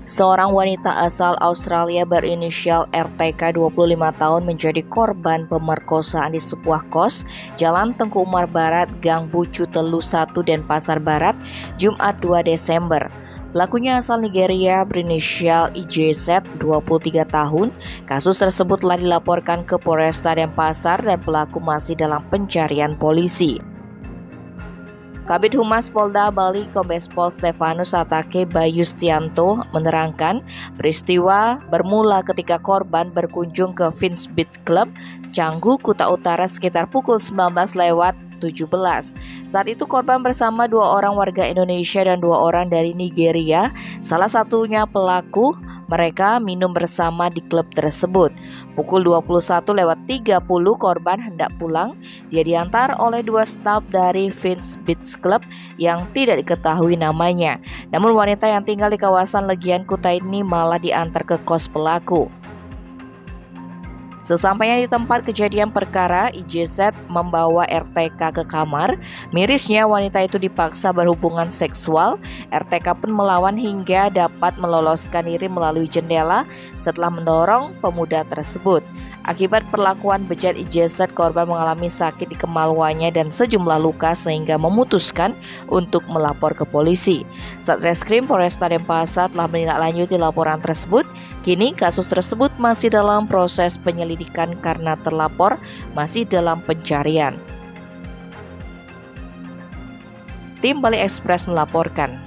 Seorang wanita asal Australia berinisial RTK 25 tahun menjadi korban pemerkosaan di sebuah kos Jalan Tengku Umar Barat, Gang Bucu Telu 1 Denpasar Barat, Jumat 2 Desember. Pelakunya asal Nigeria berinisial IJZ 23 tahun. Kasus tersebut telah dilaporkan ke Polresta Denpasar dan pelaku masih dalam pencarian polisi. Kabid Humas Polda Bali Kombes Pol Stefanus Atake Bayustianto menerangkan peristiwa bermula ketika korban berkunjung ke Vince Beach Club, Canggu, Kuta Utara sekitar pukul 19:17. Saat itu korban bersama 2 orang warga Indonesia dan 2 orang dari Nigeria. Salah satunya pelaku, mereka minum bersama di klub tersebut. Pukul 21:30 korban hendak pulang. Dia diantar oleh 2 staf dari Vince Beach Club yang tidak diketahui namanya. Namun wanita yang tinggal di kawasan Legian Kuta ini malah diantar ke kos pelaku. Sesampainya di tempat kejadian perkara, IJZ membawa RTK ke kamar. Mirisnya wanita itu dipaksa berhubungan seksual. RTK pun melawan hingga dapat meloloskan diri melalui jendela setelah mendorong pemuda tersebut. Akibat perlakuan bejat IJZ, korban mengalami sakit di kemaluannya dan sejumlah luka sehingga memutuskan untuk melapor ke polisi. Satreskrim Polresta Denpasar telah menindaklanjuti laporan tersebut. Kini kasus tersebut masih dalam proses penyelidikan karena terlapor masih dalam pencarian. Tim Bali Express melaporkan.